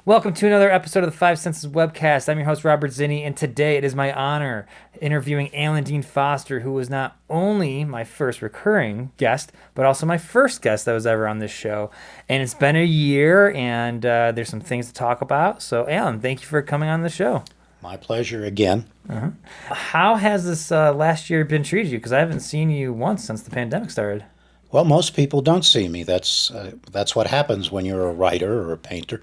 Welcome to another episode of the Five Senses webcast. I'm your host, Robert Zinni, and today it is my honor interviewing Alan Dean Foster, who was not only my first recurring guest, but also my first guest that was ever on this show. And it's been a year, and there's some things to talk about. So, Alan, thank you for coming on the show. My pleasure again. How has this last year been treated you? Because I haven't seen you once since the pandemic started. Well, most people don't see me. That's what happens when you're a writer or a painter.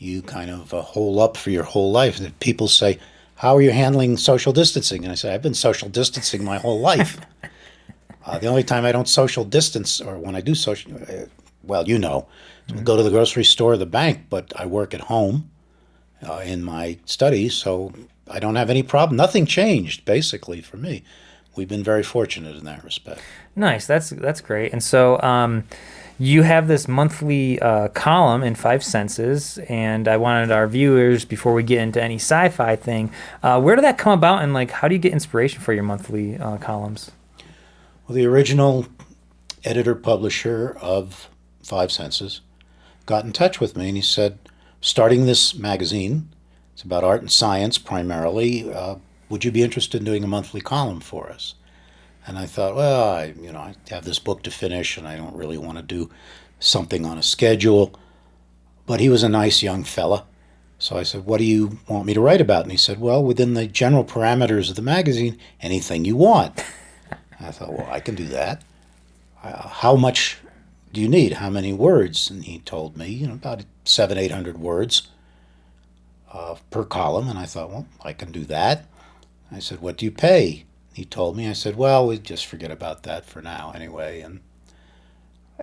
You kind of hole up for your whole life. And people say, "How are you handling social distancing?" And I say, "I've been social distancing my whole life." The only time I don't social distance, or when I do social, well, go to the grocery store or the bank, but I work at home in my study, so I don't have any problem. Nothing changed, basically, for me. We've been very fortunate in that respect. Nice. That's great. And so you have this monthly column in Five Senses, and I wanted our viewers, before we get into any sci-fi thing, where did that come about, and how do you get inspiration for your monthly columns? Well, the original editor-publisher of Five Senses got in touch with me, and he said, starting this magazine, it's about art and science primarily, would you be interested in doing a monthly column for us? And I thought, well, I have this book to finish, and I don't really want to do something on a schedule. But he was a nice young fella. So I said, what do you want me to write about? And he said, well, within the general parameters of the magazine, anything you want. I thought, well, I can do that. How much do you need? How many words? And he told me, about 700-800 words per column. And I thought, well, I can do that. I said, what do you pay? He told me. I said, well, we just forget about that for now anyway. And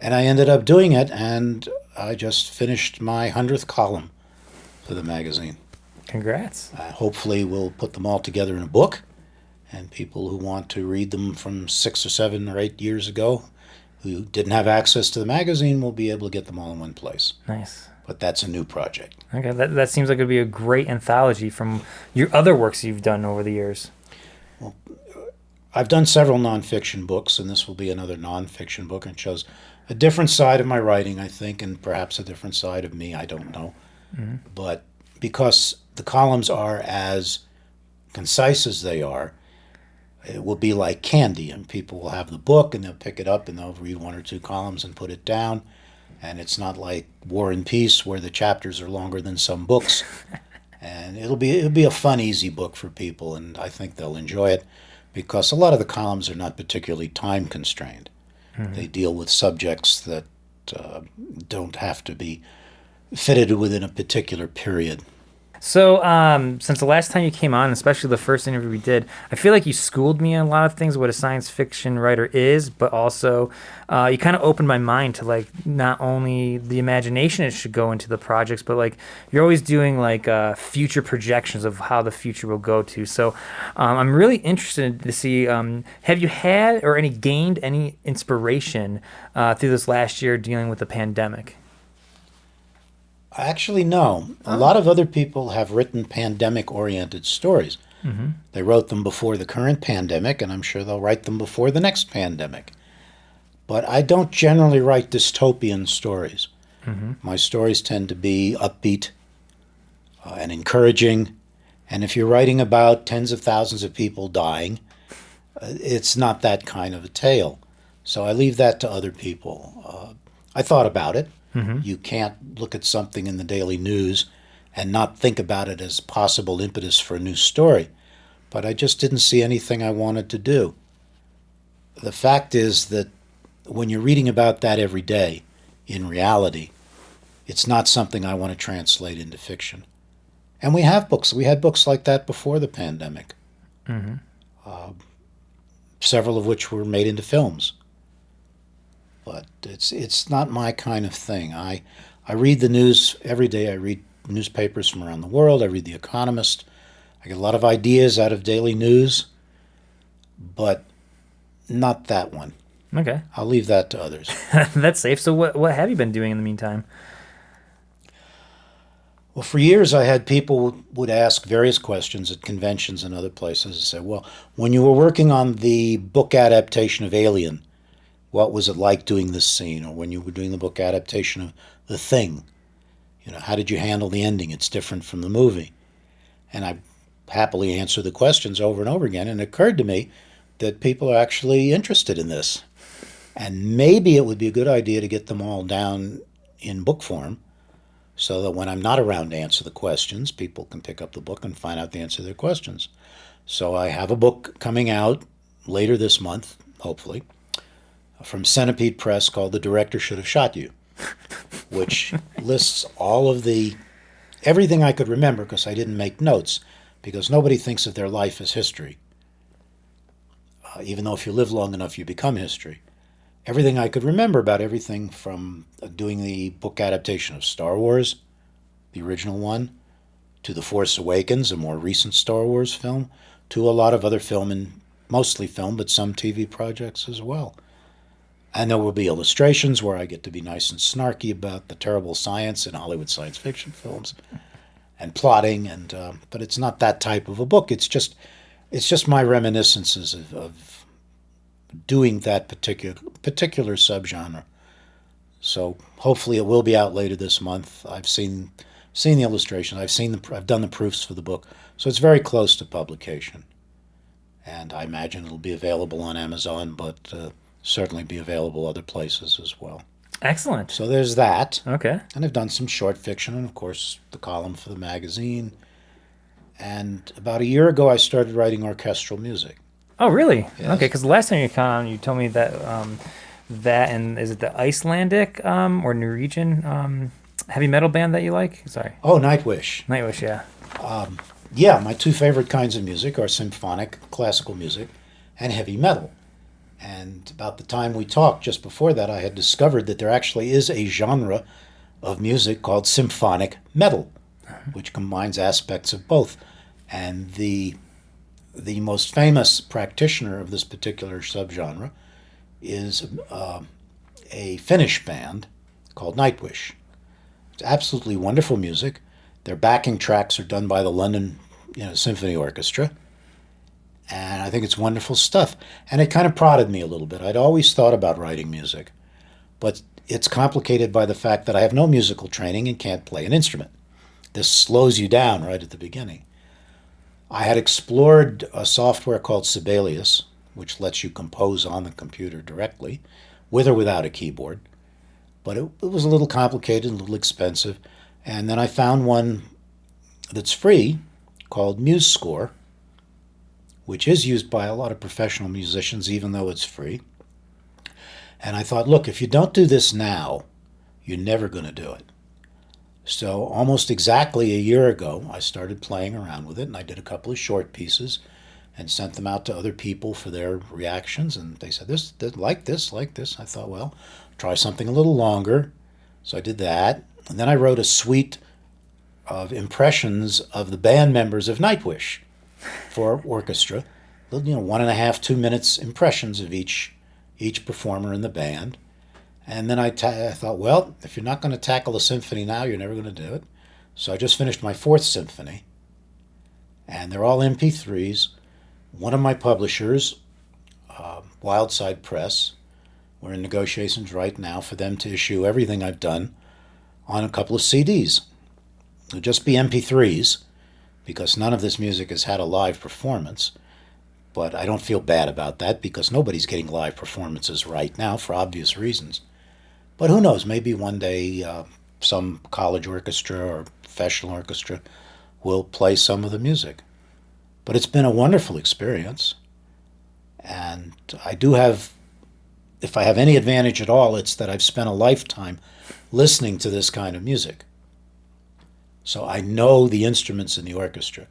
I ended up doing it, and I just finished my 100th column for the magazine. Congrats. Hopefully we'll put them all together in a book, and people who want to read them from 6 or 7 or 8 years ago who didn't have access to the magazine will be able to get them all in one place. Nice. But that's a new project. Okay, that seems like it would be a great anthology from your other works you've done over the years. Well, I've done several nonfiction books, and this will be another nonfiction book, and it shows a different side of my writing, I think, and perhaps a different side of me, I don't know. Mm-hmm. But because the columns are as concise as they are, it will be like candy, and people will have the book, and they'll pick it up, and they'll read 1 or 2 columns and put it down, and it's not like War and Peace, where the chapters are longer than some books. And it'll be a fun, easy book for people, and I think they'll enjoy it, because a lot of the columns are not particularly time constrained. Mm-hmm. They deal with subjects that don't have to be fitted within a particular period. So, since the last time you came on, especially the first interview we did, I feel like you schooled me on a lot of things, what a science fiction writer is, but also you kind of opened my mind to not only the imagination it should go into the projects, but you're always doing future projections of how the future will go to. So, I'm really interested to see, have you had or gained any inspiration through this last year dealing with the pandemic? Actually, no. A lot of other people have written pandemic-oriented stories. Mm-hmm. They wrote them before the current pandemic, and I'm sure they'll write them before the next pandemic. But I don't generally write dystopian stories. Mm-hmm. My stories tend to be upbeat and encouraging. And if you're writing about tens of thousands of people dying, it's not that kind of a tale. So I leave that to other people. I thought about it. Mm-hmm. You can't look at something in the daily news and not think about it as possible impetus for a new story. But I just didn't see anything I wanted to do. The fact is that when you're reading about that every day, in reality, it's not something I want to translate into fiction. And we have books. We had books like that before the pandemic. Mm-hmm. Several of which were made into films. But it's not my kind of thing. I read the news every day. I read newspapers from around the world. I read The Economist. I get a lot of ideas out of daily news, but not that one. Okay. I'll leave that to others. That's safe. So what have you been doing in the meantime? Well, for years I had people would ask various questions at conventions and other places and say, well, when you were working on the book adaptation of Alien, what was it like doing this scene? Or when you were doing the book adaptation of The Thing, How did you handle the ending? It's different from the movie. And I happily answer the questions over and over again. And it occurred to me that people are actually interested in this. And maybe it would be a good idea to get them all down in book form so that when I'm not around to answer the questions, people can pick up the book and find out the answer to their questions. So I have a book coming out later this month, hopefully, from Centipede Press called The Director Should Have Shot You, which lists all of everything I could remember because I didn't make notes, because nobody thinks of their life as history. Even though if you live long enough, you become history. Everything I could remember about everything from doing the book adaptation of Star Wars, the original one, to The Force Awakens, a more recent Star Wars film, to a lot of other film, and mostly film, but some TV projects as well. And there will be illustrations where I get to be nice and snarky about the terrible science in Hollywood science fiction films and plotting, but it's not that type of a book. It's just my reminiscences of doing that particular subgenre. So hopefully it will be out later this month. I've seen the illustrations. I've done the proofs for the book, so it's very close to publication. And I imagine it'll be available on Amazon, but certainly be available other places as well. Excellent. So there's that. Okay. And I've done some short fiction, and of course the column for the magazine. And about a year ago, I started writing orchestral music. Oh, really? Yes. Okay, because the last time you came on, you told me that and is it the Icelandic or Norwegian heavy metal band that you like? Sorry. Oh, Nightwish. Nightwish, yeah. Yeah, my two favorite kinds of music are symphonic, classical music, and heavy metal. And about the time we talked, just before that, I had discovered that there actually is a genre of music called symphonic metal, which combines aspects of both. And the most famous practitioner of this particular subgenre is a Finnish band called Nightwish. It's absolutely wonderful music. Their backing tracks are done by the London Symphony Orchestra. And I think it's wonderful stuff. And it kind of prodded me a little bit. I'd always thought about writing music, but it's complicated by the fact that I have no musical training and can't play an instrument. This slows you down right at the beginning. I had explored a software called Sibelius, which lets you compose on the computer directly, with or without a keyboard. But it was a little complicated, a little expensive. And then I found one that's free called MuseScore, which is used by a lot of professional musicians, even though it's free. And I thought, look, if you don't do this now, you're never going to do it. So almost exactly a year ago, I started playing around with it, and I did a couple of short pieces and sent them out to other people for their reactions. And they said, this, like this, like this. I thought, well, try something a little longer. So I did that. And then I wrote a suite of impressions of the band members of Nightwish for orchestra. 1.5, 2 minutes impressions of each performer in the band. And then I thought, well, if you're not going to tackle a symphony now, you're never going to do it. So I just finished my fourth symphony. And they're all MP3s. One of my publishers, Wildside Press, we're in negotiations right now for them to issue everything I've done on a couple of CDs. It'll just be MP3s, because none of this music has had a live performance. But I don't feel bad about that, because nobody's getting live performances right now for obvious reasons. But who knows, maybe one day some college orchestra or professional orchestra will play some of the music. But it's been a wonderful experience. And I do have, if I have any advantage at all, it's that I've spent a lifetime listening to this kind of music. So I know the instruments in the orchestra.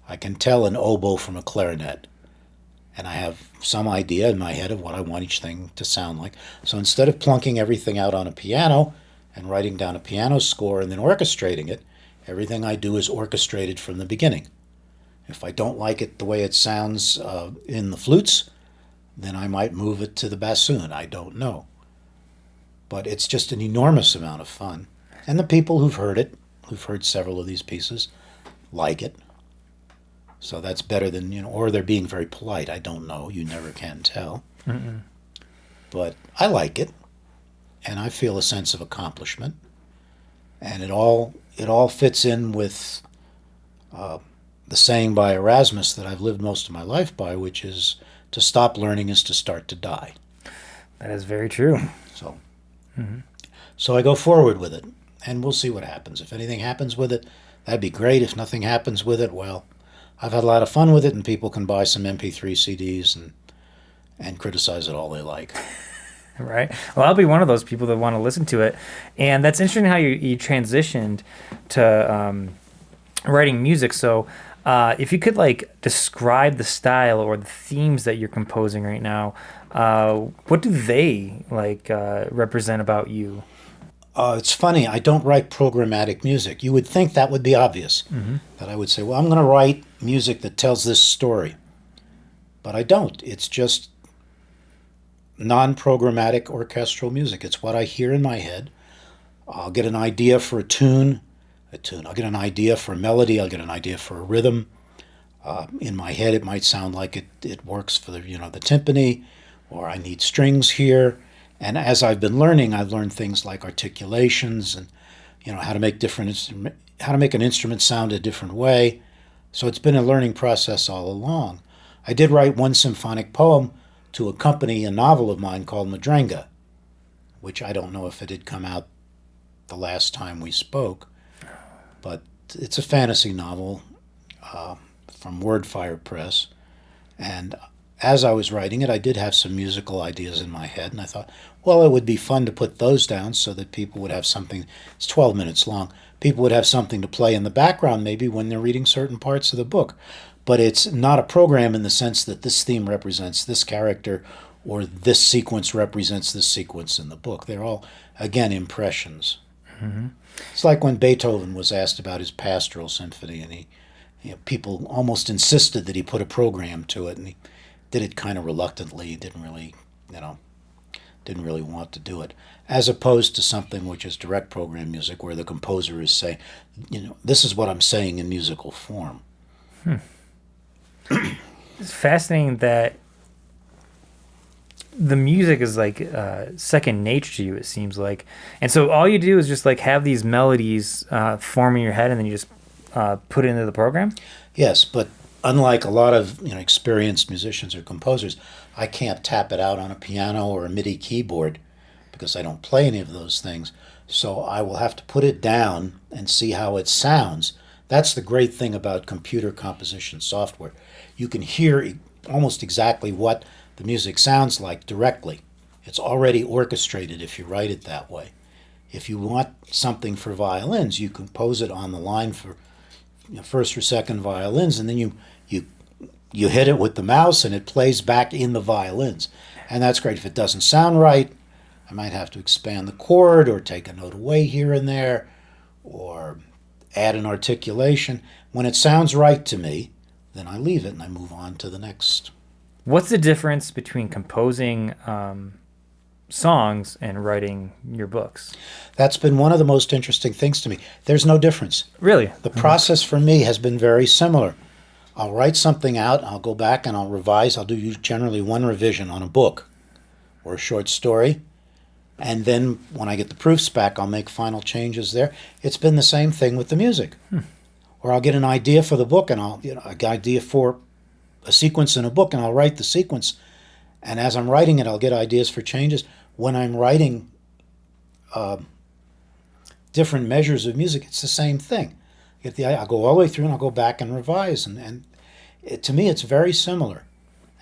I can tell an oboe from a clarinet. And I have some idea in my head of what I want each thing to sound like. So instead of plunking everything out on a piano and writing down a piano score and then orchestrating it, everything I do is orchestrated from the beginning. If I don't like it the way it sounds in the flutes, then I might move it to the bassoon. I don't know. But it's just an enormous amount of fun. And the people who've heard several of these pieces, like it. So that's better than, or they're being very polite. I don't know. You never can tell. Mm-mm. But I like it, and I feel a sense of accomplishment. and it all fits in with the saying by Erasmus that I've lived most of my life by, which is to stop learning is to start to die. That is very true. So, so I go forward with it, and we'll see what happens. If anything happens with it, that'd be great. If nothing happens with it, well, I've had a lot of fun with it, and people can buy some MP3 CDs and criticize it all they like. Right. Well, I'll be one of those people that want to listen to it. And that's interesting how you transitioned to writing music. So if you could like describe the style or the themes that you're composing right now, what do they like represent about you? It's funny, I don't write programmatic music. You would think that would be obvious, that I would say, well, I'm going to write music that tells this story. But I don't. It's just non-programmatic orchestral music. It's what I hear in my head. I'll get an idea for a tune. I'll get an idea for a melody. I'll get an idea for a rhythm. In my head, it might sound like it works for the timpani, or I need strings here. And as I've been learning, I've learned things like articulations and how to make how to make an instrument sound a different way. So it's been a learning process all along. I did write one symphonic poem to accompany a novel of mine called Madrenga, which I don't know if it had come out the last time we spoke, but it's a fantasy novel from Wordfire Press. And as I was writing it, I did have some musical ideas in my head, and I thought, well, it would be fun to put those down so that people would have something. It's 12 minutes long. People would have something to play in the background maybe when they're reading certain parts of the book. But it's not a program in the sense that this theme represents this character or this sequence represents this sequence in the book. They're all, again, impressions. It's like when Beethoven was asked about his Pastoral Symphony, and people almost insisted that he put a program to it, and he did it kind of reluctantly. He didn't really want to do it, as opposed to something which is direct program music, where the composer is saying, this is what I'm saying in musical form. It's fascinating that the music is like second nature to you, it seems like. And so all you do is just like have these melodies form in your head, and then you just put it into the program? Yes, but unlike a lot of experienced musicians or composers, I can't tap it out on a piano or a MIDI keyboard because I don't play any of those things. So I will have to put it down and see how it sounds. That's the great thing about computer composition software. You can hear almost exactly what the music sounds like directly. It's already orchestrated if you write it that way. If you want something for violins, you compose it on the line for first or second violins, and then you hit it with the mouse and it plays back in the violins. And that's great. If it doesn't sound right, I might have to expand the chord or take a note away here and there or add an articulation. When it sounds right to me, then I leave it and I move on to the next. What's the difference between composing songs and writing your books? That's been one of the most interesting things to me. There's no difference. Really? The process for me has been very similar. I'll write something out, I'll go back and I'll revise. I'll do generally one revision on a book or a short story. And then when I get the proofs back, I'll make final changes there. It's been the same thing with the music. Or I'll get an idea for the book, and I'll an idea for a sequence in a book, and I'll write the sequence. And as I'm writing it, I'll get ideas for changes. When I'm writing different measures of music, it's the same thing. I'll go all the way through, and I'll go back and revise. And to me, it's very similar.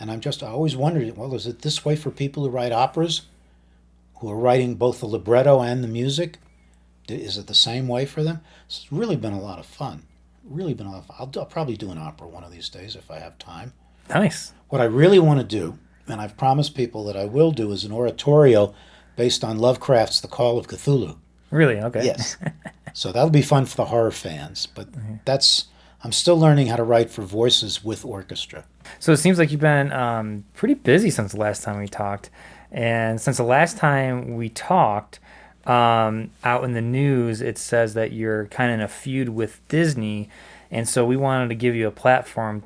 And I always wondered, well, is it this way for people who write operas, who are writing both the libretto and the music? Is it the same way for them? It's really been a lot of fun. Really been a lot of fun. I'll probably do an opera one of these days if I have time. Nice. What I really want to do, and I've promised people that I will do, is an oratorio based on Lovecraft's The Call of Cthulhu. Really? Okay. Yes. So that'll be fun for the horror fans. But I'm still learning how to write for voices with orchestra. So it seems like you've been pretty busy since the last time we talked. And since the last time we talked, out in the news, it says that you're kind of in a feud with Disney. And so we wanted to give you a platform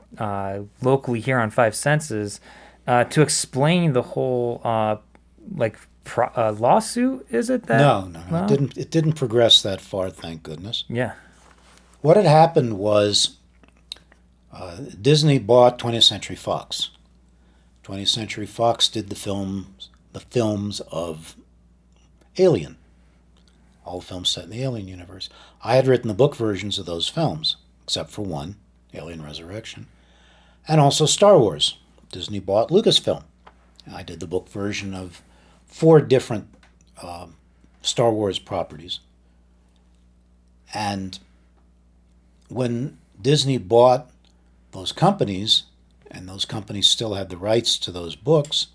locally here on Five Senses to explain the whole lawsuit, is it that? No, no, no. It No? didn't. It didn't progress that far, thank goodness. Yeah. What had happened was Disney bought 20th Century Fox. 20th Century Fox did the films of Alien, all films set in the Alien universe. I had written the book versions of those films, except for one, Alien Resurrection, and also Star Wars. Disney bought Lucasfilm. I did the book version of four different uh, Star Wars properties. And when Disney bought those companies, and those companies still had the rights to those books,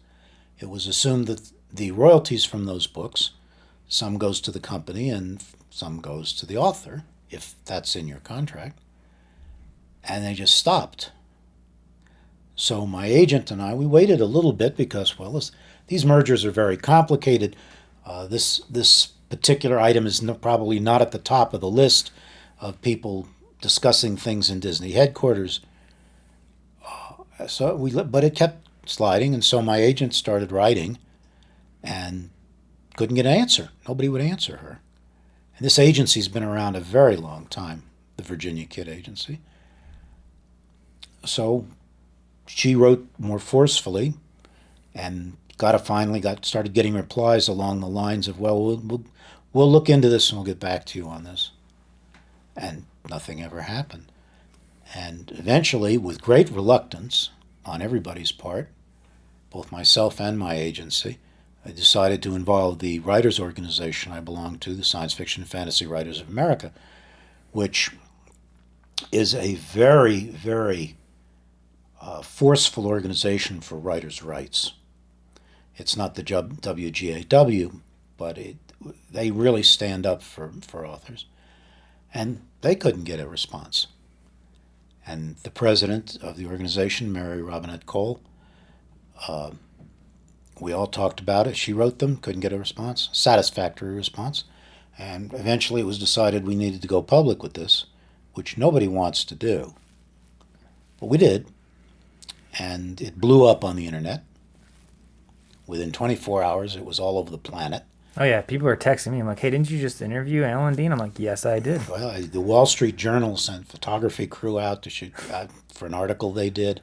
it was assumed that the royalties from those books, some goes to the company and some goes to the author, if that's in your contract. And they just stopped. So my agent and I, we waited a little bit because, well, these mergers are very complicated. This particular item is probably not at the top of the list of people discussing things in Disney headquarters. But it kept sliding, and so my agent started writing, and couldn't get an answer. Nobody would answer her. And this agency's been around a very long time, the Virginia Kid Agency. So she wrote more forcefully, and started getting replies along the lines of, well, we'll look into this and we'll get back to you on this. And nothing ever happened. And eventually, with great reluctance on everybody's part, both myself and my agency, I decided to involve the writers' organization I belong to, the Science Fiction and Fantasy Writers of America, which is a very, very forceful organization for writers' rights. It's not the WGAW, but they really stand up for authors. And they couldn't get a response. And the president of the organization, Mary Robinette Cole, we all talked about it. She wrote them, couldn't get a response, satisfactory response. And eventually it was decided we needed to go public with this, which nobody wants to do. But we did. And it blew up on the internet. Within 24 hours, it was all over the planet. Oh yeah, people were texting me. I'm like, hey, didn't you just interview Alan Dean? I'm like, yes, I did. Well, the Wall Street Journal sent photography crew out to shoot for an article they did.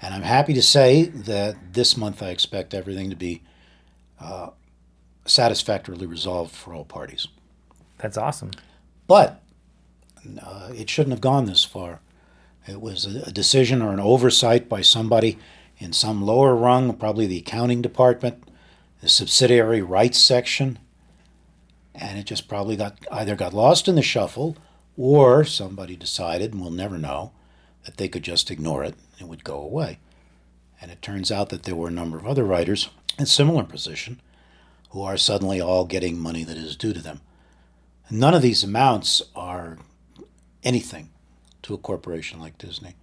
And I'm happy to say that this month I expect everything to be satisfactorily resolved for all parties. That's awesome. But it shouldn't have gone this far. It was a decision or an oversight by somebody in some lower rung, probably the accounting department, the subsidiary rights section, and it just probably got lost in the shuffle, or somebody decided, and we'll never know, that they could just ignore it and it would go away. And it turns out that there were a number of other writers in similar position who are suddenly all getting money that is due to them. None of these amounts are anything to a corporation like Disney.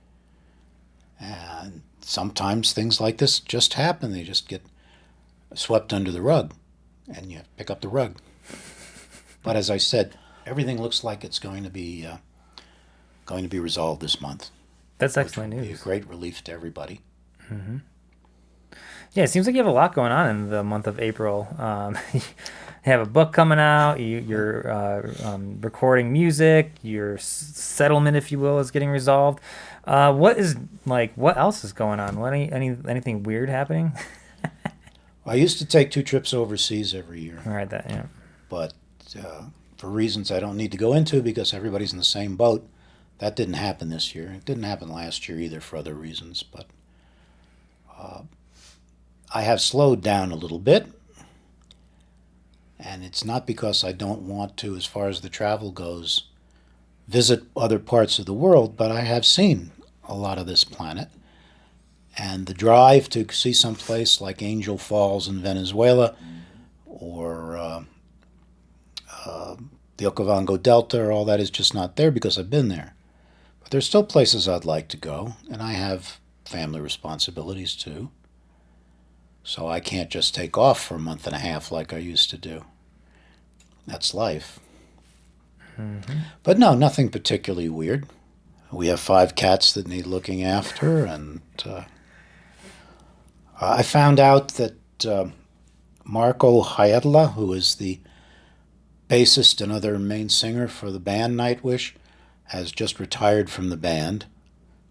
And sometimes things like this just happen. They just get swept under the rug, and you pick up the rug. But as I said, everything looks like it's going to be resolved this month. That's excellent Which will be news. a great relief to everybody. Yeah, it seems like you have a lot going on in the month of April. You have a book coming out. You're recording music. Your settlement, if you will, is getting resolved. What else is going on? Anything weird happening? I used to take 2 trips overseas every year, All right, that yeah. but for reasons I don't need to go into because everybody's in the same boat, that didn't happen this year. It didn't happen last year either for other reasons, but I have slowed down a little bit, and it's not because I don't want to, as far as the travel goes, visit other parts of the world, but I have seen a lot of this planet. And the drive to see some place like Angel Falls in Venezuela or the Okavango Delta, all that is just not there because I've been there. But there's still places I'd like to go, and I have family responsibilities too. So I can't just take off for a month and a half like I used to do. That's life. But no, nothing particularly weird. We have 5 cats that need looking after, and I found out that Marco Hayatla, who is the bassist and other main singer for the band Nightwish, has just retired from the band.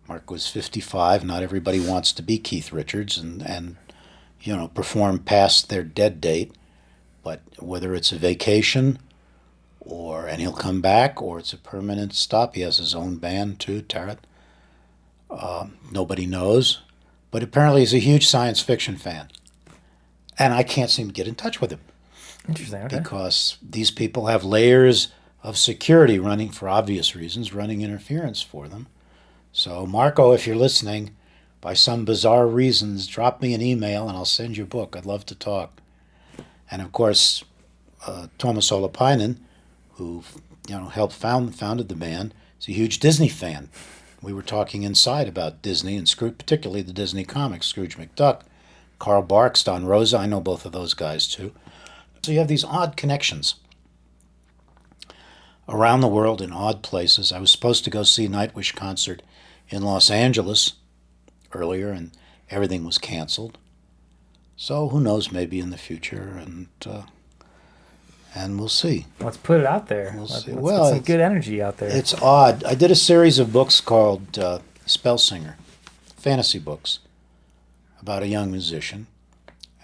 Mark was 55. Not everybody wants to be Keith Richards and perform past their dead date. But whether it's a vacation and he'll come back, or it's a permanent stop. He has his own band too, Tarot. Nobody knows. But apparently he's a huge science fiction fan. And I can't seem to get in touch with him. Interesting. Okay. Because these people have layers of security running, for obvious reasons, running interference for them. So, Marco, if you're listening, by some bizarre reasons, drop me an email and I'll send you a book. I'd love to talk. And of course, Thomas Olapainen, who helped founded the band, is a huge Disney fan. We were talking inside about Disney and particularly the Disney comics, Scrooge McDuck, Carl Barks, Don Rosa. I know both of those guys too. So you have these odd connections around the world in odd places. I was supposed to go see a Nightwish concert in Los Angeles earlier, and everything was canceled. So who knows? Maybe in the future, and we'll see. Let's put it out there. Let's put some good energy out there. It's odd. I did a series of books called Spell Singer, fantasy books about a young musician,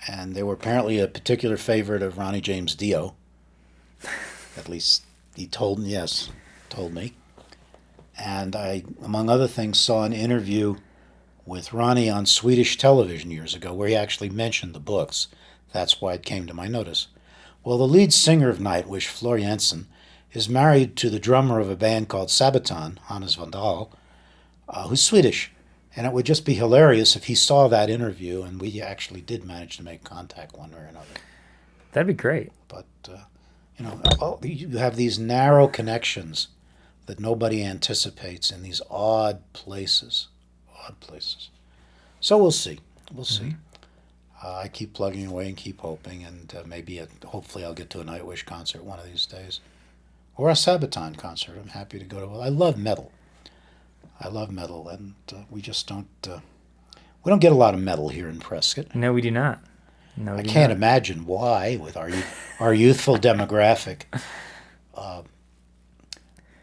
and they were apparently a particular favorite of Ronnie James Dio. At least he told me. And I, among other things, saw an interview with Ronnie on Swedish television years ago where he actually mentioned the books. That's why it came to my notice. Well, the lead singer of Nightwish, Floor Jansen, is married to the drummer of a band called Sabaton, Hannes Vandal, who's Swedish. And it would just be hilarious if he saw that interview, and we actually did manage to make contact one way or another. That'd be great. But, you have these narrow connections that nobody anticipates in these odd places. So we'll see. I keep plugging away and keep hoping, and hopefully I'll get to a Nightwish concert one of these days. Or a Sabaton concert. I'm happy to go to. I love metal. And we just don't. We don't get a lot of metal here in Prescott. No, we do not. I can't imagine why with our youthful demographic.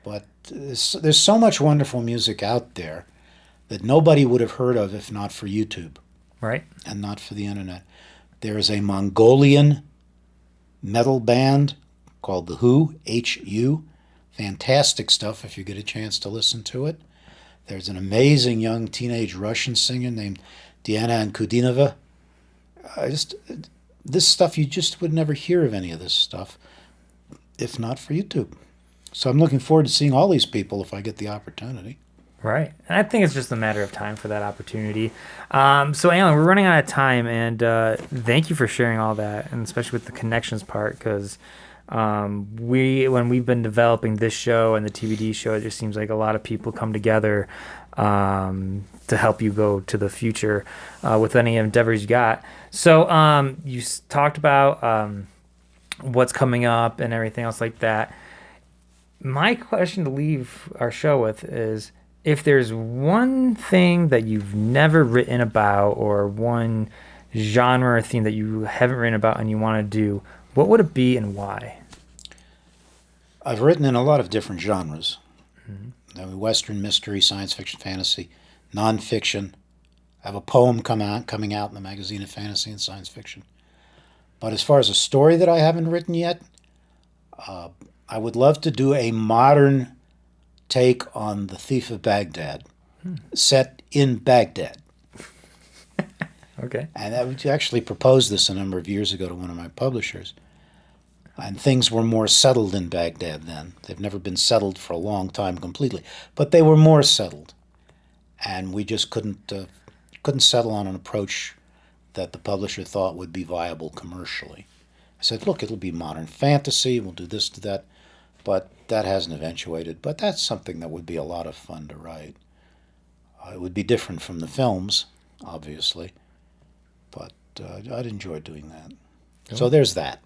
But there's so much wonderful music out there that nobody would have heard of if not for YouTube. Right. And not for the internet. There is a Mongolian metal band called The Who, H-U. Fantastic stuff if you get a chance to listen to it. There's an amazing young teenage Russian singer named Diana Ankudinova. This stuff, you just would never hear of any of this stuff if not for YouTube. So I'm looking forward to seeing all these people if I get the opportunity. Right. And I think it's just a matter of time for that opportunity. So, Alan, we're running out of time, and thank you for sharing all that, and especially with the connections part, because when we've been developing this show and the TVD show, it just seems like a lot of people come together to help you go to the future with any endeavors you got. So you talked about what's coming up and everything else like that. My question to leave our show with is, if there's one thing that you've never written about, or one genre or theme that you haven't written about and you want to do, what would it be and why? I've written in a lot of different genres. Mm-hmm. Western, mystery, science fiction, fantasy, nonfiction. I have a poem coming out in the magazine of fantasy and science fiction. But as far as a story that I haven't written yet, I would love to do a modern take on The Thief of Baghdad, set in Baghdad. Okay. And I actually proposed this a number of years ago to one of my publishers. And things were more settled in Baghdad then. They've never been settled for a long time completely, but they were more settled. And we just couldn't settle on an approach that the publisher thought would be viable commercially. I said, look, it'll be modern fantasy, we'll do this, do that. But that hasn't eventuated. But that's something that would be a lot of fun to write. It would be different from the films, obviously. But I'd enjoy doing that. Cool. So there's that.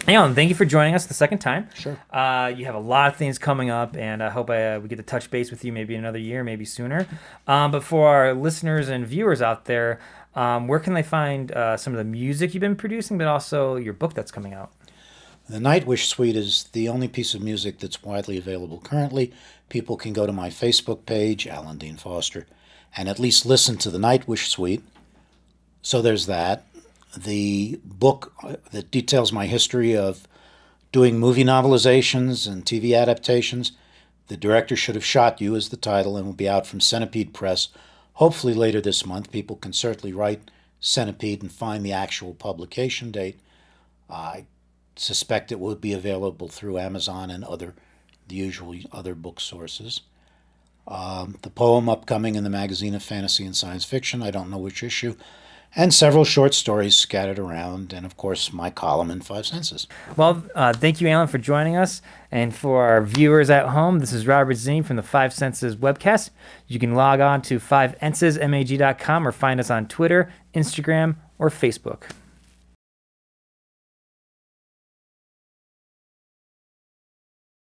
Alan, thank you for joining us the second time. Sure. You have a lot of things coming up, and I hope we get to touch base with you maybe another year, maybe sooner. But for our listeners and viewers out there, Where can they find some of the music you've been producing, but also your book that's coming out? The Nightwish Suite is the only piece of music that's widely available currently. People can go to my Facebook page, Alan Dean Foster, and at least listen to the Nightwish Suite. So there's that. The book that details my history of doing movie novelizations and TV adaptations, The Director Should Have Shot You, is the title, and will be out from Centipede Press hopefully later this month. People can certainly write Centipede and find the actual publication date. I suspect it will be available through Amazon and the usual other book sources. The poem upcoming in the magazine of fantasy and science fiction, I don't know which issue, and several short stories scattered around, and of course my column in Five Senses. Well, thank you, Alan, for joining us. And for our viewers at home, this is Robert Zine from the Five Senses webcast. You can log on to 5ensesmag.com or find us on Twitter, Instagram, or Facebook.